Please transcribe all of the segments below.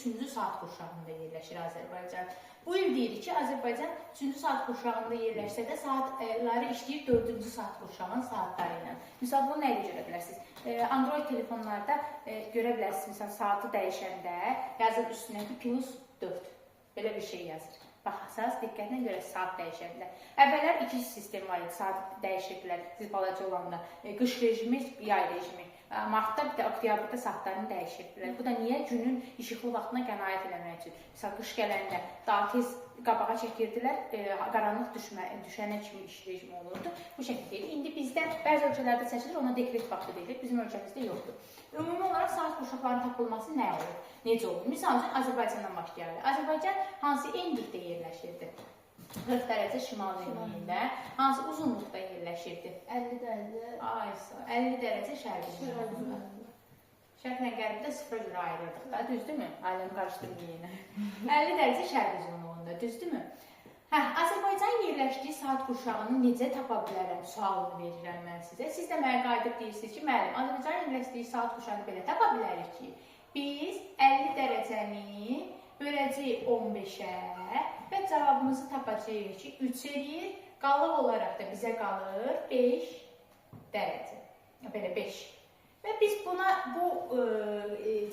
3-cü saat qurşağında yerləşir Azərbaycan. Bu il deyirik ki, Azərbaycan 3-cü saat qurşağında yerləşsə də saatları işləyir 4-cü saat qurşağının saatları ilə. Misal, bunu nəyə görə bilərsiniz? Android telefonlarda görə bilərsiniz, misal, saatı dəyişəndə yazır üstünə ki, +4. Belə bir şey yazır. Baxasınız, diqqətlə görə saat dəyişə bilər. Əvvəllər iki sistem var idi, saat dəyişirdilər, siz balaca olanda. Qış rejimi, yay rejimi. Martda, bir də oktyabrda saatlarını dəyişirdilər. Bu da niyə? Günün işıqlı vaxtına qənaət eləmək üçün. Məsələn, qış gələndə daha tez qabağa çəkirdilər, qaranlıq düşənə kimi iş rejimi olurdu. Bu şəkildə idi. İndi bizdə bəzi ölkələrdə seçilir, ona dekret vaxtı deyilir, bizim ölkəmizdə yoxdur. Ümumi olaraq saat qurşaqlarının tapılması nə olur? Necə olur? Misal üçün, Azərbaycandan başlayarıq. Azərbaycan hansı enlikdə yerləşirdi? 40 dərəcə şimal enliyində. Hansı uzunluqda yerləşirdi? 50 dərəcə. Aysa, 50 dərəcə şərqi uzunluğunda. Şərqlə qərbidə sıfıra görə ayırırdıq da, düzdürmü? Ailəm qarışdırmayın yenə. 50 dərəcə şərqi uzunluğunda, düzdürmü? Azərbaycan yerləşdiyi saat qurşağını necə tapa bilərəm? Sualını verirəm mən sizə. Siz də mənə qayıdıb deyirsiniz ki, müəllim, Azərbaycan yerləşdiyi saat qurşağını belə tapa bilərik ki, biz 50 dərəcəni böləcəyik 15-ə və cavabımızı tapacağıq ki, 3 eləyir, qalıq olaraq da bizə qalır 5 dərəcə. Belə 5. Və biz buna, bu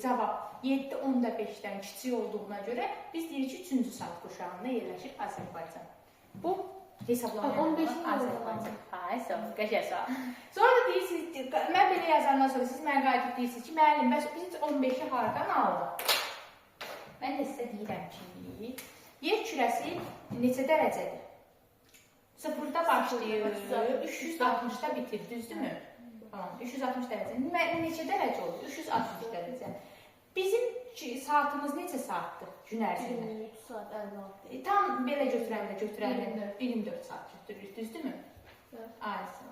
cavab 7.5-dən kiçik olduğuna görə biz deyirik ki, 3-cü saat qurşağında yerləşir Azərbaycan. Bu hesablamaq Azərbaycan. Haysa, qəşəsə. Sonra da deyirsiniz, mən belə yazandan sonra siz mənə qayıdıb deyirsiniz ki, müəllim, bəs biz 15-i hardan aldıq? Mən də sizə deyirəm ki, yer kürəsi neçə dərəcədir? Sıfırda başlayır, 360-da bitir, düzdürmü? 360 dərəcə. Neçə dərəcə olur? 360 dərəcə. Bizim saatımız neçə saatdır gün ərzində? 23 saat 56. Tam belə götürəndə 24 saat götürürük, düzdürmü? Aysa.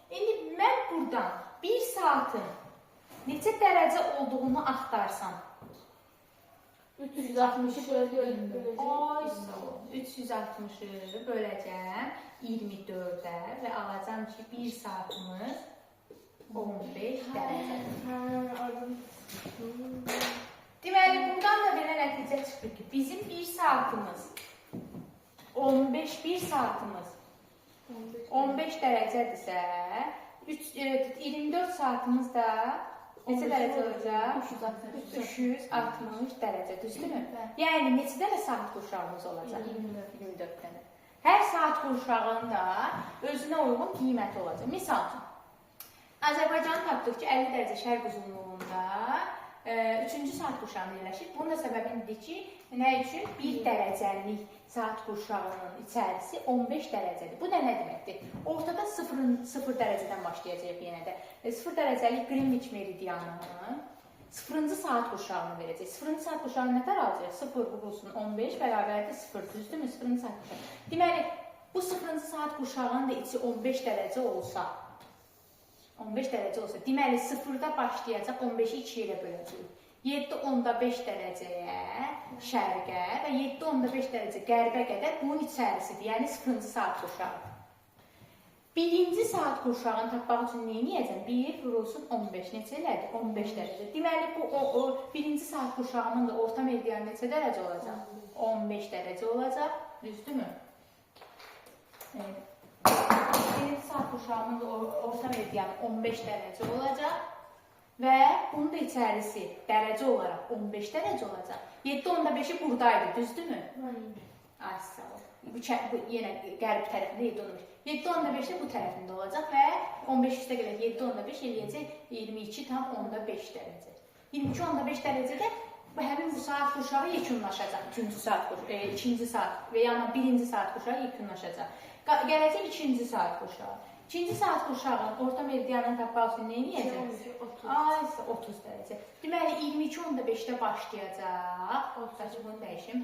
İndi mən buradan 1 saatın neçə dərəcə olduğunu axtarsam, 360-ı böləcək. 360-ı böləcəm 24-ə və alacam ki, 1 saatımız 15 dərəcədir. Deməli, buradan da belə nəticə çıxır ki, bizim 1 saatımız 1 saatımız 15 dərəcədirsə, 24 saatımız da neçə dərəcə olacaq? 360 dərəcə, düzdürmü? Yəni, neçə dənə saat qurşağımız olacaq? 24 dənə. Hər saat qurşağının da özünə uyğun qiyməti olacaq. Misal üçün, Azərbaycanı tapdıq ki, 50 dərəcə şərq uzunluğunda 3-cü saat qurşağında yerləşir. Bunun da səbəbidir ki, nə üçün? 1 dərəcəlik saat qurşağının içərisi 15 dərəcədir. Bu da nə deməkdir? Ortada 0 dərəcədən başlayacaq yenə də. 0 dərəcəlik Greenwich meridianının 0-cı saat qurşağını verəcək. 0-cı saat qurşağını nə tər alacaq? 0 vurulsun 15 bərabərdir 0, düzdürmü? 0-cı saat qurşağı. Deməli, bu 0-cı saat qurşağının da içi 15 dərəcə olsa, deməli 0-da başlayacaq, 15-i 2 ilə böləcəyik. 7.5 dərəcəyə şərqə və 7.5 dərəcə qərbə qədər bunun içərisidir, yəni 0-cı saat qurşağı. 1-ci saat qurşağını tapmaq üçün nə edəcəm? 1 vurulsun 15, neçə elədir? 15 dərəcə. Deməli, bu 1-ci saat qurşağının da orta meridianı neçə dərəcə olacaq? 15 dərəcə olacaq, düzdürmü? Birinci saat qurşağının da orta meridianı 15 dərəcə olacaq və bunun da içərisi dərəcə olaraq 15 dərəcə olacaq. 7.5-i buradaydı, düzdürmü? Ay, sağ ol. Bu yenə qərb tərəfində 7.5. 7.5 bu tərəfində olacaq və 15 üstə qədər 7.5 eləyəcək 22.5 dərəcə. 22.5 dərəcədə həmin bu saat qurşağı yekunlaşacaq. 2-ci saat və ya 1-ci saat qurşağı yekunlaşacaq. Gələcək 2-ci saat qurşağı. 2-ci saat qurşağının orta meridianını tapmaq üçün nə edəcək? 30 dərəcə. Deməli, 22.5-də başlayacaq. Bunu dəyişim,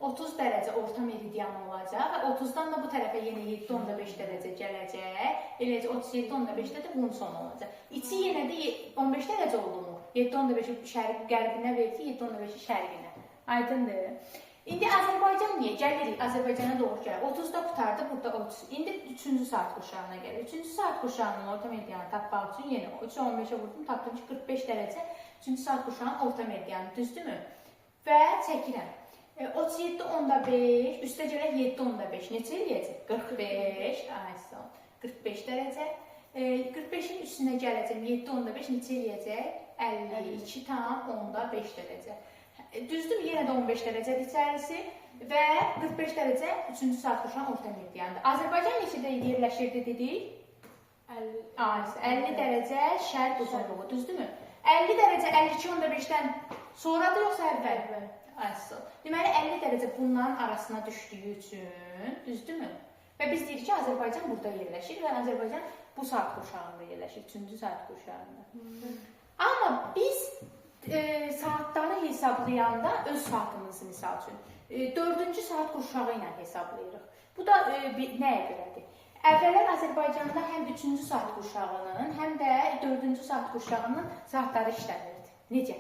30 dərəcə orta meridianı olacaq və 30-dan da bu tərəfə yenə 7.5 dərəcə gələcək. Eləcə 37.5-də də bunun sonu olacaq. İçi yenə də 15 dərəcə oldu mu? 7.5-i şərq qərbinə verdi, 7.5-i şərqinə. Aydındır. İndi Azərbaycan niyə? Gəlirik, Azərbaycana doğru gəlir. 30-da qutardı, burada 30. İndi 3-cü saat qurşağına gəlir. 3-cü saat qurşağının orta meridianı tapmaq üçün yenə 3-15-ə vurdum, tapdım ki, 45 dərəcə 3-cü saat qurşağının orta meridianı, düzdürmü? və çəkirəm. 37.5 üstə gələk 7.5 neçə eləyəcək? 45. Ay sağ ol. 45 dərəcə. 45-in üstünə gələcəm 7.5 neçə eləyəcək? 52.5 dərəcə. Düzdür, yenə də 15 dərəcədir içərisi və 45 dərəcə 3-cü saat qurşağın orta meridianıdır. Azərbaycan neçədə yerləşirdi dedik? 50 dərəcə şərq uzunluğu, düzdürmü? 50 dərəcə 52.5-dən sonradır yoxsa əvvəl? Asıl. Deməli 50 dərəcə bunların arasına düşdüyü üçün, düzdürmü? Və biz deyirik ki, Azərbaycan burada yerləşir və Azərbaycan bu saat qurşağında yerləşir, 3-cü saat qurşağında. Amma biz saatları hesablayanda öz saatımızı misal üçün 4-cü saat qurşağı ilə hesablayırıq. Bu da nəyə görədir? Əvvəllər Azərbaycanda həm 3-cü saat qurşağının, həm də 4-cü saat qurşağının saatları işlənirdi. Necə?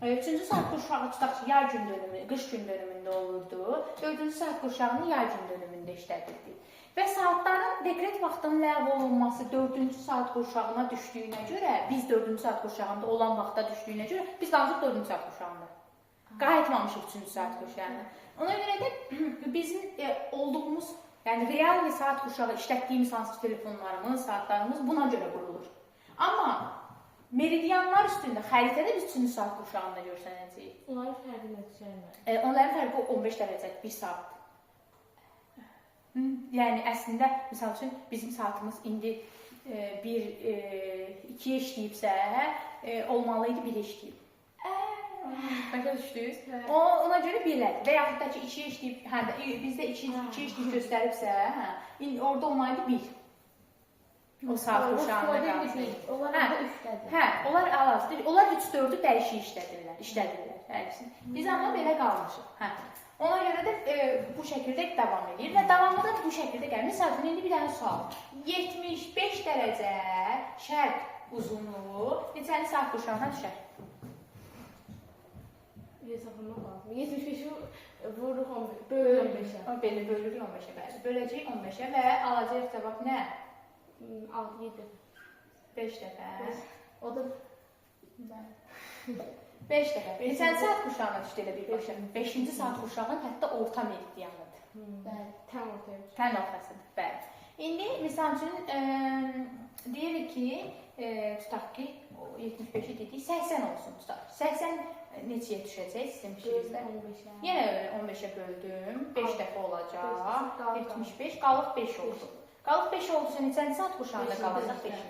3-cü saat qurşağı tutaq ki, yay gün dönümü, qış gün dönümündə olurdu. 4-cü saat qurşağını yay gün dönümündə işlədirdik. Və saatların dekret vaxtının ləğv olunması 4-cü saat qurşağına düşdüyünə görə, biz 4-cü saat qurşağında olan vaxtda düşdüyünə görə, biz qalmışıq 4-cü saat qurşağında. Qayıtmamışıq 3-cü saat qurşağına. Ona görə də bizim olduğumuz, yəni real saat qurşağı işlətdiyimiz hansı telefonlarımız, saatlarımız buna görə qurulur. Amma meridianlar üstündə xəritədə biz 3-cü saat qurşağında görsənəcəyik. Onların fərqi nəticəyəmə? Onların fərqi 15 dərəcədir, 1 saatdır. Yəni əslində, misal üçün bizim saatımız indi 2-yə işləyibsə, olmalı idi 1-ə işləyib. Başa düşdünüz? Ona görə belədir. Və yaxud da ki 2-yə işləyib, bizdə 2-yə işləyib göstəribsə, orada olmalı idi 1. O saat qurşağında qalsın. Onlar da 3-dədir. Hə, onlar əlavədir. Onlar 3-4-ü dəyişik işlədirlər. Biz amma belə qalmışıq. Hə. Ona görə də bu şəkildə davam edir və davamı da bu şəkildə gəlir. Məsəl üçün indi bir dənə sual. 75 dərəcə şərq uzunluğu neçənci saat qurşağına düşər? Hesaplamaq lazım. 75-i vururuq 15, bölürük 15-ə. Belə bölürük 15-ə, bəli. Böləcəyik 15-ə və alacağıq cavab nə? 6-7. 5 dəfə. O da 5 dəfə. Neçənci saat qurşağına düşdü elə birbaşa? 5-ci saat qurşağının hətta orta meridianıdır. Bəli, tən ortaya. Tən ortasıdır, bəli. İndi misal üçün deyirik ki, tutaq ki, 75-i dedik, 80 olsun tutaq. 80 neçəyə düşəcək sizin fikrinizdə? Yenə 15-ə böldüm, 5 dəfə olacaq, 75, qalıq 5 oldu. Qalıq 5 oldusa neçənci saat qurşağında qalacaq 5-ci.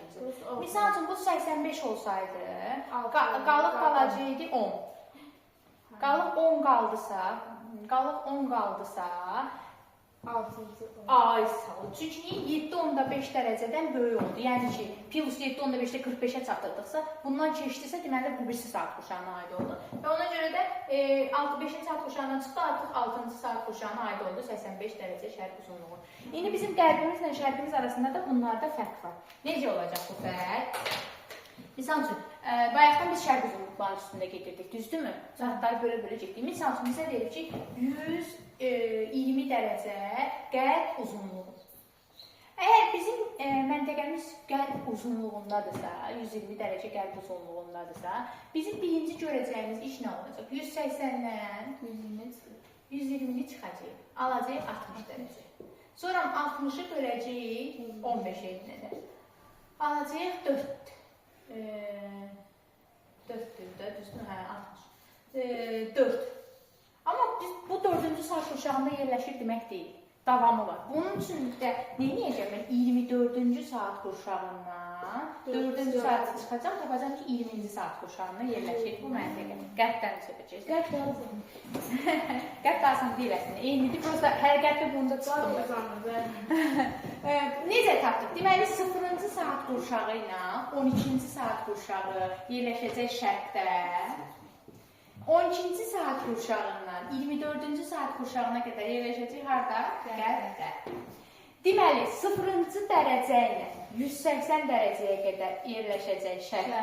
Misal üçün bu 85 olsaydı, qalıq qalacaqdı 10. Qalıq 10 qaldısa, 6-cı. Ay sağ ol. Çünki 7.5 dərəcədən böyük oldu. Yəni ki, plus 7.5-də 45-ə çatdırdıqsa, bundan keçdisə, deməli bu birisi saat qurşağına aid oldu. Və ona görə də 5-ci saat qurşağına çıxdı, artıq 6-cı saat qurşağına aid oldu 85 dərəcə şərq uzunluğu. İndi bizim qərbimizlə şərqimiz arasında da bunlarda fərq var. Necə olacaq bu fərq? Misal üçün, bayaqdan biz şərq uzunluqların üstündə gedirdik, düzdürmü? Saatları bölə-bölə getdik. Misal üçün, bizə deyir ki, 120 dərəcə qərb uzunluğu. Əgər bizim məntəqəmiz qərb uzunluğundadırsa, 120 dərəcə qərb uzunluğundadırsa, bizim birinci görəcəyimiz iş nə olacaq? 180-dən 120-ni çıxacaq, alacaq 60 dərəcə. Sonra 60-ı böləcəyik 15-ə edinəcək. Alacaq 4. 4-dür də, düzdür? Hə, 60. 4. Amma biz bu 4-cü saat qurşağında yerləşir demək deyil. Davamı var. Bunun üçün də neyəcəm? Mən 24-cü saat qurşağından 4-cü saat çıxacam, tapacam ki, 20-ci saat qurşağında yerləşir bu məntəqə. Qərbdən söhbət gedir. Qərb asan deyil əslində. Eynidir, prosta hər qərbdə bunda çıxır. Necə tapdıq? Deməli, 0-cı saat qurşağı ilə 12-ci saat qurşağı yerləşəcək şərqdə. 12-ci saat qurşağından 24-cü saat qurşağına qədər yerləşəcək harada? Qərbdə. Deməli, 0-cı dərəcə ilə 180 dərəcəyə qədər yerləşəcək şərqdə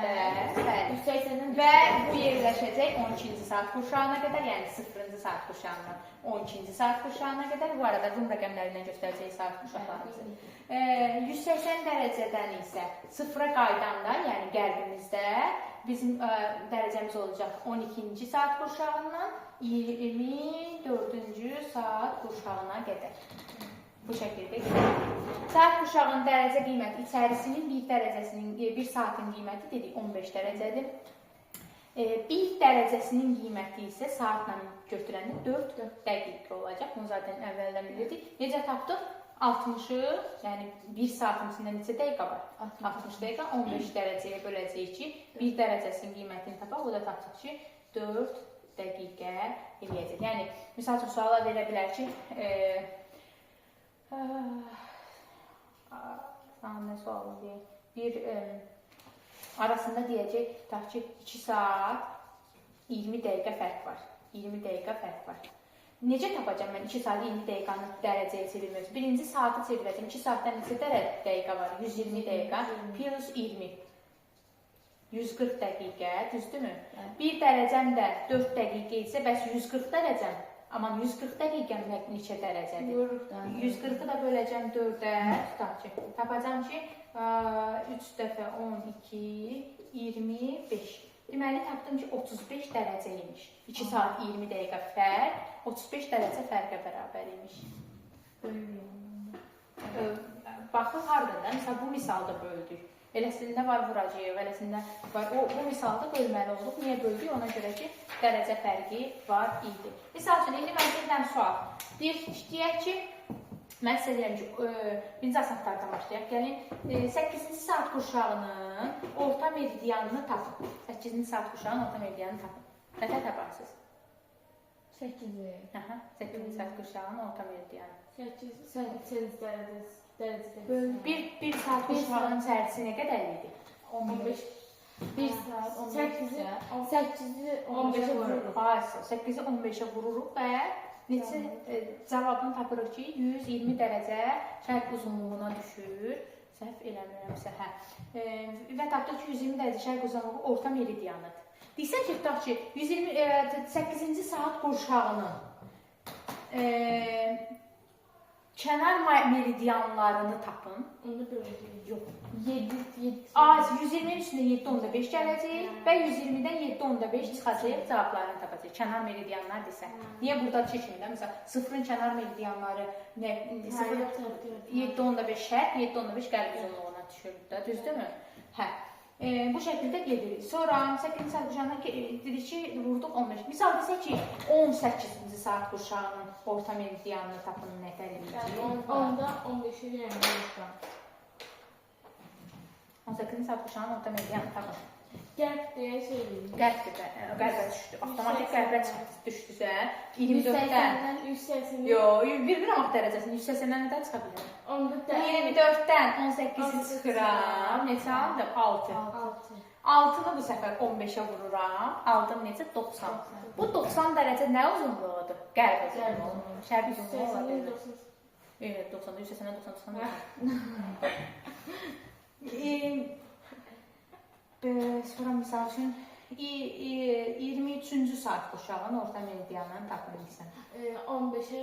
və bu yerləşəcək 12-ci saat qurşağına qədər, yəni 0-cı saat qurşağından 12-ci saat qurşağına qədər. Bu arada Rum rəqəmlərindən göstərəcək saat qurşaqlarımızı. 180 dərəcədən isə 0-a qaydanda, yəni qərbimizdə bizim dərəcəmiz olacaq 12-ci saat qurşağından 24-cü saat qurşağına qədər. Bu şəkildə gedir. Saat qurşağının dərəcə qiyməti içərisinin 1 saatin qiyməti dedik 15 dərəcədir. 1 dərəcəsinin qiyməti isə saatla götürəndə 4 dəqiqə olacaq. Bunu zaten əvvəldən bilirdik. Necə tapdıq? 60-ı, yəni 1 saatin içində neçə dəqiqə var? 60 dəqiqə 15 dərəcəyə böləcəyik ki, 1 dərəcəsinin qiymətini tapaq. O da tapdıq ki, 4 dəqiqə eləyəcək. Yəni, misal üçün, suala verə bilər ki, nə sualı deyək? Bir arasında deyəcək, tutaq ki, 2 saat 20 dəqiqə fərq var. 20 dəqiqə fərq var. Necə tapacam mən 2 saat 20 dəqiqanı dərəcəyə çevirmək? Birinci saatı çevirəcəm. 2 saatdan neçə dəqiqə var? 120 dəqiqə plus 20. 140 dəqiqə, düzdürmü? 1 dərəcəm də 4 dəqiqə isə, bəs 140 dərəcəm? Aman 140 dəqiqəm neçə dərəcədir? 140-ı da böləcəm 4-ə, tutaq ki, tapacam ki, 3 dəfə 12, 25. Deməli, tapdım ki, 35 dərəcə imiş. 2 saat 20 dəqiqə fərq, 35 dərəcə fərqə bərabər imiş. Baxın, harada da, məsələn, bu misalda böldük. Eləsində var vuracaq, eləsində var. Bu misalda bölməli olduq. Niyə böldük? Ona görə ki, dərəcə fərqi var idi. Misal üçün, indi mən sizdən sual. Deyək ki, mən sizə deyirəm ki, birinci asanlardan başlayaq. Gəlin, 8-ci saat qurşağının orta meridianını tapın. 8-ci saat qurşağının orta meridianını tapın. Nətər taparsınız? 8-ci. 8-ci saat qurşağının orta meridianı. 8 dərəcədə. Bir saat qurşağının içərisi nə qədər idi? 15. 1 saat 8-i 15-ə vururuq. 8-i 15-ə vururuq və neçə cavabını tapırıq ki, 120 dərəcə şərq uzunluğuna düşür. Səhv eləmirəmsə, hə. Və tapdıq ki, 120 dərəcə şərq uzunluğu orta meridianıdır. Deyirsən ki, tutaq ki, 8-ci saat qurşağının kənar meridianlarını tapın. Onu böləcəyik. Yox. 7. 120-nin üstündə 7.5 gələcək və 120-dən 7.5 çıxacaq, cavablarını tapacaq. Kənar meridianlar desə. Niyə burada çəkmir? Məsələn, 0-ın kənar meridianları 7.5 şərq, 7.5 qərb uzunluğuna düşür. Düzdürmü? Hə. Bu şəkildə gedirik. Sonra 8-ci saat qurşağına dedik ki, vurduq 15. Misal desək ki, 18-ci saat qurşağının orta meridianını tapın nətər edəcək? Onda 15-i verməyəcəm. 18-ci saat qurşağının orta meridianını tapın. Qərb deyə şey deyil. Qərbə düşdü. Avtomatik qərbə düşdüsə, 24-dən 180-dən yox, 1 qramak dərəcəsini 180-dən nədən çıxa bilər? 24-dən 18-i çıxıram. Neçə aldım? 6. 6-nı bu səfər 15-ə vururam. Aldım necə? 90. Bu 90 dərəcə nə uzunluğudur? Qərb uzunluğu. Şərq uzunluğu ola bilər. Evet, 90-da 180-dən 90. Sonra misal üçün 23-cü saat qurşağının orta meridianını tapın bilsən. 15-ə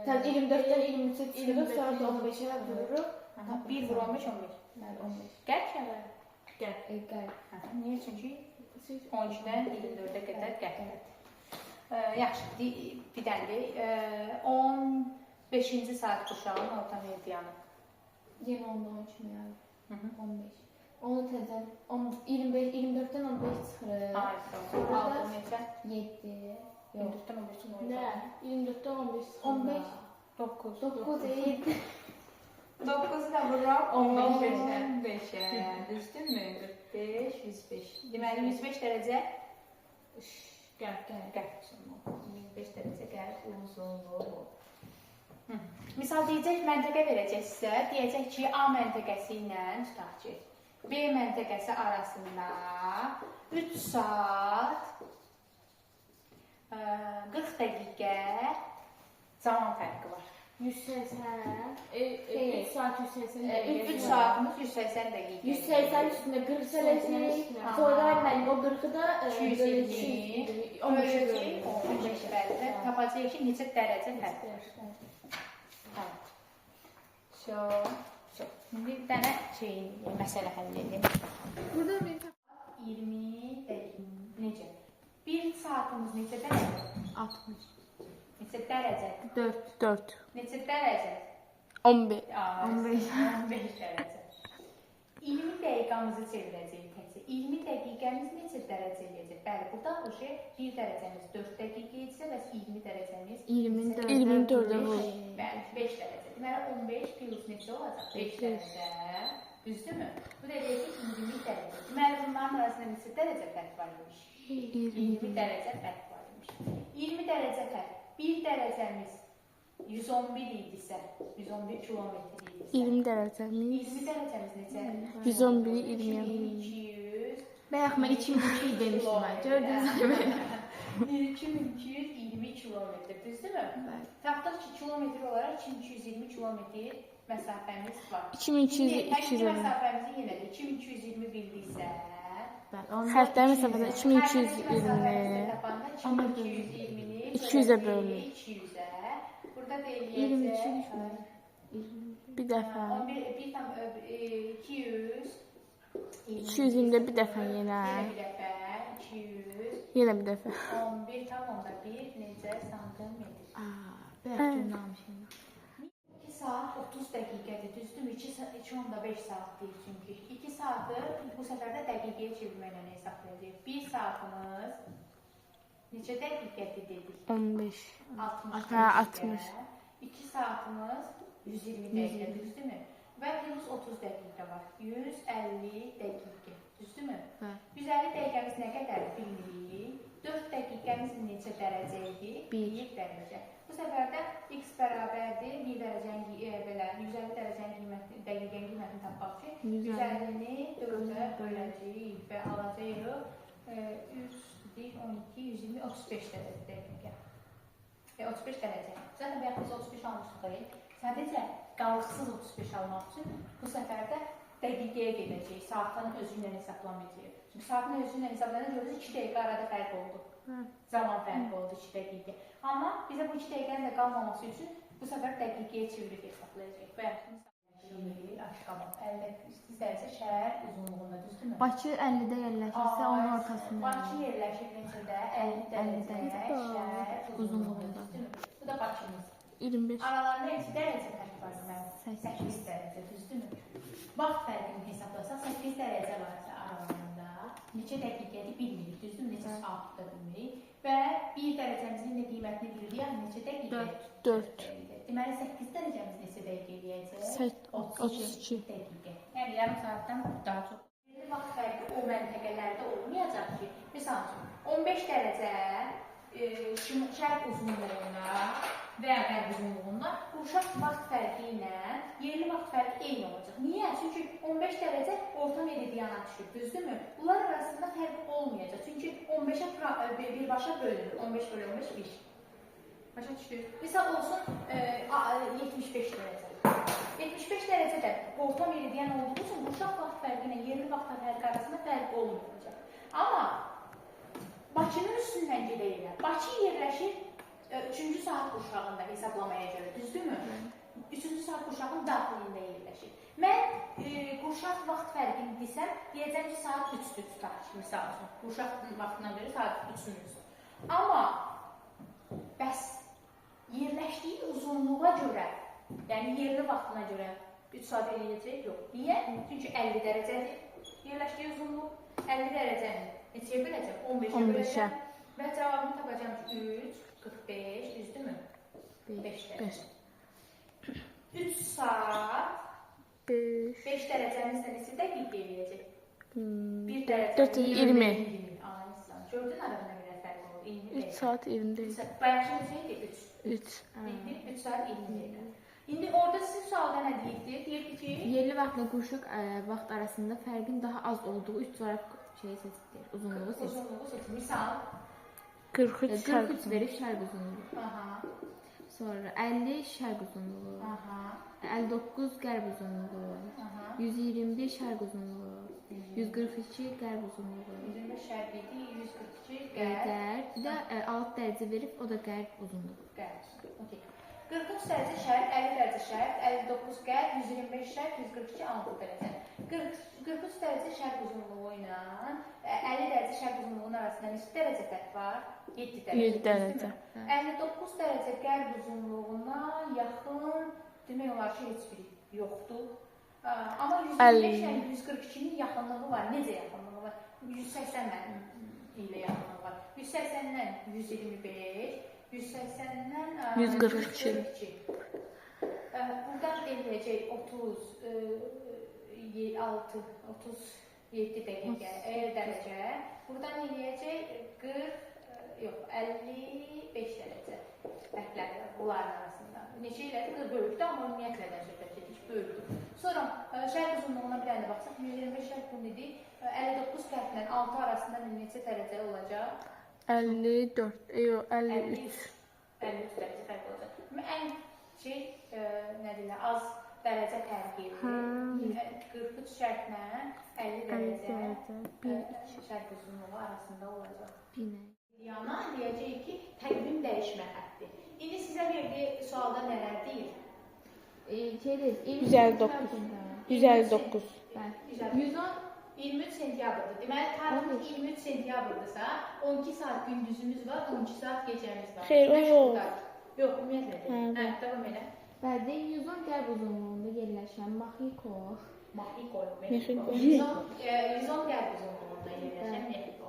24-dən 23-ə çıxırıq, sonra 15-ə vururuq. 1 vur 15, 15. Qərb ya? Qərb. Niyə? Çünki 12-dən 24-ə qədər qərbdir. Yaxşı, bir dəndir. 15-ci saat qurşağının orta meridianı. Yenə 10-dan 3 miyar. 15. Onu təzən 24-dən 15 çıxırıq. Sonra aldım neçə? 7. 24-dən 15 çıxırıq. Nə? 24-dən 15 çıxırıq. 15. 9. 9 7. 9-u da vururam 15-ə. Düzdürmü? 45, 105. Deməli 105 dərəcə qərb uzunluğu. 105 dərəcə qərb uzunluğu. Misal deyəcək, məntəqə verəcək sizə. Deyəcək ki, A məntəqəsi ilə tutaq ki, B məntəqəsi arasında 3 saat 40 dəqiqə zaman fərqi var. 180. 3 saat 180 dəqiqə. 3 saatımız 180 dəqiqə. 180 üstündə 40 gələcək. Sonra mən o 40-ı da 220. 15 bəlkə tapacaq ki, neçə dərəcə fərq var. İndi bir dənə məsələ həll edin. Burada bir 20 dəqiqə. Necə? 1 saatımız neçə dərəcə? 60. Neçə dərəcə? 4. Neçə dərəcə? 15. 15 dərəcə. 20 dəqiqəmizi çevirəcəyik təkcə. 20 dəqiqəmiz neçə dərəcə eləyəcək? Bəli, burada o şey 1 dərəcəmiz 4 dəqiqə etsə, bəs 20 dərəcəmiz 24-ə vur. Bəli, 5 dərəcə. Deməli 15 plus neçə olacaq? 5 dərəcə. Düzdürmü? Bu da deyək ki, 20 dərəcə. Deməli bunların arasında neçə dərəcə fərq var imiş? 20 dərəcə fərq var imiş. 20 dərəcə fərq. 1 dərəcəmiz 111 idisə, 111 kilometr idisə. 20 dərəcəmiz. 20 dərəcəmiz necə? 111 20. 2200. Bayaq mən 2200 demişdim mən. Gördünüz mü? 2220 kilometr, düzdürmü? Bəli. Tapdıq ki, kilometr olaraq 2220 kilometr məsafəmiz var. 2220. Həqiqi məsafəmizi yenə də 2220 bildiksə, Xəttlərin məsafəsi 2220. 2220-ni 200-ə bölünür. 200-ə. Burada da 22 Bir dəfə. 200. 220-də bir dəfə yenə. Bir dəfə 200. Yenə bir dəfə. 11 tam onda 1 necə santimetr. Bayaq görməmişəm. 2 saat 30 dəqiqədir, düzdürmü? 2 onda 5 saat deyil çünki. 2 saatı bu səfər də dəqiqəyə çevirməklə hesablayacağıq. 1 saatımız neçə dəqiqədir dedik? 15. 60 Hə, dəqiqə. 60. 2 saatımız 120 dəqiqə, düzdürmü? Və plus 30 dəqiqə var. 150 dəqiqə, düzdürmü? Hə. 150 dəqiqəmiz nə qədər bilmirik. 4 dəqiqəmiz neçə dərəcə idi? 1 dərəcə. Bu səfər də x bərabərdir 1 dərəcənin belə 150 dərəcənin dəqiqənin qiymətini tapmaq üçün 150-ni 4-ə böləcəyik və alacağıq 3, 12, 120, 35 dəqiqə. 35 dərəcə. Zaten bayaq biz 35 almışdıq. Sadəcə qalıqsız 35 almaq üçün bu səfər də dəqiqəyə gedəcəyik. Saatın özü ilə hesablamayacağıq. Çünki saatın özü ilə hesablanınca görürüz 2 dəqiqə arada fərq oldu. Zaman fərqi oldu 2 dəqiqə. Amma bizə bu 2 dəqiqənin də qalmaması üçün bu səfər dəqiqəyə çevirib hesablayacağıq. Bayaq aşqabaq 58 dərəcə şəhər uzunluğunda, düzdürmü? Bakı 50-də yerləşirsə onun ortasında. Bakı yerləşir neçədə? 50 dərəcə şəhər uzunluğunda, düzdürmü? Bu da Bakımız. 25. Aralarında 2 dərəcə fərq var deməli. 8 dərəcə, düzdürmü? Vaxt fərqini hesablasaq 8 dərəcə varsa aralarında neçə dəqiqədir bilmirik, düzdürmü? Neçə saat da bilmirik. Və 1 dərəcəmizin də qiymətini bilirik, yəni neçə dəqiqə? 4. Deməli 8 dərəcəmiz neçə dəqiqə eləyəcək? 32 dəqiqə. Yəni yarım saatdan daha çox. Vaxt fərqi o məntəqələrdə olmayacaq ki, məsəl üçün 15 dərəcə şərq uzunluğunda və ya qərb uzunluğunda uşaq vaxt fərqi ilə yerli vaxt fərqi eyni olacaq. Niyə? Çünki 15 dərəcə orta meridiana düşür, düzdürmü? Bunlar arasında fərq olmayacaq. Çünki 15-ə birbaşa bölünür. 15 bölü 15 1. Başa düşdük. Misal olsun 75 dərəcə. 75 dərəcə də orta meridian olduğu üçün uşaq vaxt fərqi ilə yerli vaxt fərqi arasında fərq olmayacaq. Amma Bakının üstündən gedəyirlər. Bakı yerləşir 3-cü saat qurşağında hesablamaya görə, düzdürmü? 3-cü saat qurşağın daxilində yerləşir. Mən qurşaq vaxt fərqini desəm, deyəcəm ki, saat 3-dür tutaq, misal üçün. Qurşaq vaxtına görə saat 3-dür. Amma bəs yerləşdiyi uzunluğa görə, yəni yerli vaxtına görə 3 saat eləyəcək? Yox. Niyə? Çünki 50 dərəcədir yerləşdiyi uzunluq. 50 dərəcəni neçəyə böləcəm? 15-ə böləcəm. Və cavabını tapacağım ki, 3, 45, düzdürmü? 5 dərəcə. 3 saat 5 dərəcəmizdə neçə dəqiqə eləyəcək? 1 dərəcə 20. Aysan. Gördün arada nə qədər fərq olur? 3 saat 20 dəqiqə. Bayaq neçə idi? 3. 3 saat 20 dəqiqə. İndi orada sizin sualda nə deyirdi? Deyirdi ki, yerli vaxtla qurşaq vaxt arasında fərqin daha az olduğu 3 saat seçilir, uzunluğu seçilir. uzunluğu seçin. Misal 43 şərq 43 verib şərq uzunluğu. Aha. Sonra 50 şərq uzunluğu. Aha. 59 qərb uzunluğu. Aha. 121 şərq uzunluğu. 142 qərb uzunluğu. 125 şərq idi, 142 qərb. Qərb. Bir də 6 dərəcə verib, o da qərb uzunluğu. Qərb. Okay. 43 dərəcə şərq, 50 dərəcə şərq, 59 qərb, 125 şərq, 142 6 dərəcə. 43 dərəcə şərq uzunluğu ilə 50 dərəcə şərq uzunluğunun arasında neçə dərəcə fərq var? 7 dərəcə. 7 dərəcə. 59 dərəcə qərb uzunluğuna yaxın demək olar ki, heç biri yoxdur. Amma 125 ilə 142-nin yaxınlığı var. Necə yaxınlığı var? 180 ilə yaxınlığı var. 180-dən 125, 180-dən 142. Buradan eləyəcək 37 dərəcə. Buradan eləyəcək 55 dərəcə fərqləri var bunların arasında. Neçə elədir? Böyükdür, amma ümumiyyətlə söhbət edik, böyükdür. Sonra şərq uzunluğuna bir dənə baxsaq, 125 şərq uzunluğu idi. 59 fərqlə 6 arasında neçə dərəcə olacaq? 54, yox, 53. 53 dərəcə fərq olacaq. Ən nə deyirlər, az dərəcə fərqi 43 şərqlə 50 dərəcə şərq uzunluğu arasında olacaq. Yana deyəcək ki, təqvim dəyişmə xətti. İndi sizə verdiyi sualda nələr deyir? 159. 159. 23 sentyabrdır. Deməli, tariximiz 23 sentyabrıdırsa, 12 saat gündüzümüz var, 12 saat gecəmiz var. Xeyr, o yox. Yox, ümumiyyətlə deyil. Davam elə. Bəli, 110 qərb uzunluğunda yerləşən Maxiko 110 qərb uzunluğunda yerləşən Mexiko.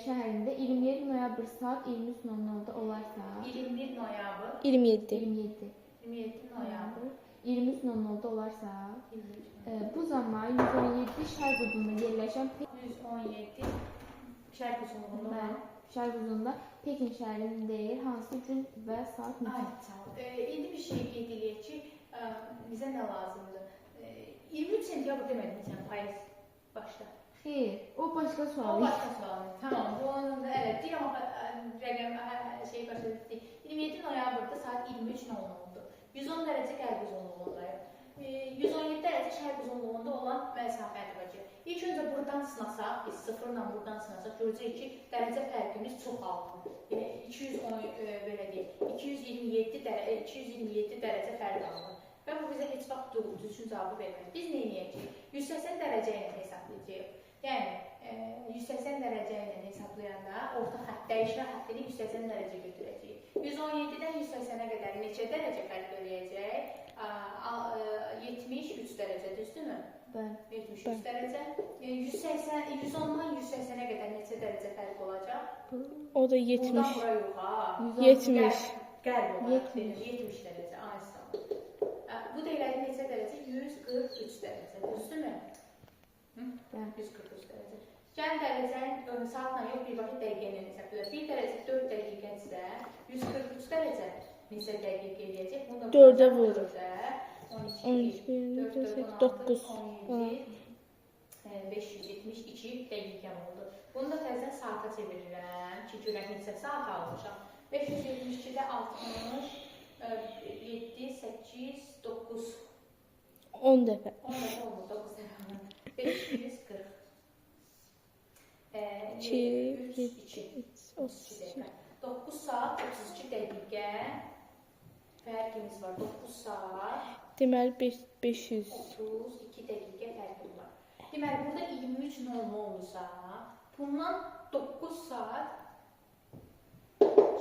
Şəhərində 27 noyabr saat 23:00-da olarsa 21 noyabr 27. 27 noyabr 23:00-da olarsa bu zaman 117 şərq uzunluğunda yerləşən 117 şərq uzunluğunda şərq uzunluğunda Pekin şəhərinin deyil, hansı gün və saat neçə? İndi bir şey qeyd edək ki, bizə nə lazımdır? 23 sentyabr demədim sən payız başda. Xeyr, o başqa sual. O başqa sual. Tamam, bu onun da evet, deyir amma rəqəm şeyi başa düşdük. 27 noyabrda saat 23:00-dur. 110 dərəcə qərb uzunluğundayıq. 117 dərəcə şərq uzunluğunda olan məsafədir bacı. İlk öncə buradan sınasaq, biz sıfırla buradan sınasaq, görəcəyik ki, dərəcə fərqimiz çox alınır. Yəni 227 dərəcə fərq alınır. Və bu bizə heç vaxt düzgün cavabı verməz. Biz nə edəcəyik? 180 dərəcə ilə hesablayacağıq. Yəni 180 dərəcə ilə hesablayanda orta xətt, dəyişmə xəttini 180 dərəcə götürəcəyik. 117-dən 180-ə qədər neçə dərəcə fərq eləyəcək? 73 dərəcə, düzdürmü? Bəli. 73 dərəcə. 110-dan 180-ə qədər neçə dərəcə fərq olacaq? O da 70. Buradan bura yox, ha. 70. Qərb olaraq 70 dərəcə, ayısın. Bu deyilləri neçə dərəcə? 143 dərəcə, düzdürmü? 143 dərəcə. Gəlin dərəcənin saatla yox, birbaşa dəqiqə ilə hesablayır. 1 dərəcə 4 dəqiqədirsə, 143 dərəcə neçə dəqiqə eləyəcək? 4-ə vurur. 12, 9, 17, 572 dəqiqəm oldu. Bunu da təzən saata çevirirəm ki, görək neçə saat almışam. 572-də 60, 7, 8, 9. 10 dəfə. 10 dəfə oldu, 9 dəfə. 540. 2, 3, 2, 32 dəqiqə. 9 saat 32 dəqiqə fərqimiz var. 9 saat Deməli 500. 32 dəqiqə fərqim var. Deməli, burada 23:00 olursa, bundan 9 saat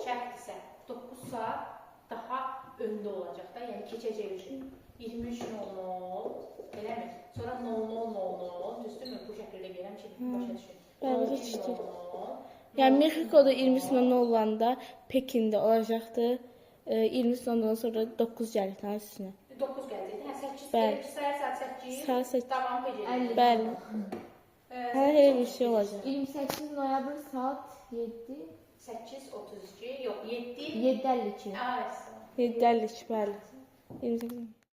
şərqdirsə, 9 saat daha öndə olacaq da, yəni keçəcək üçün. 23:00, eləmi? Sonra 00:00, düzdürmü? Bu şəkildə gələm ki, başa düşün. Bəli, düşdü. Yəni Mexikoda 20:00 olanda Pekində olacaqdı. 20:00-dan sonra 9 gəlir üstünə. 9 gələcək. Hə, 8 Bəli. səhər saat 8. Saat 8. Davam edəcək. Bəli. Hər elə bir şey olacaq. 28 noyabr saat 7. 8:32, yox 7. 7:52. Ay, 7:52, bəli. 28.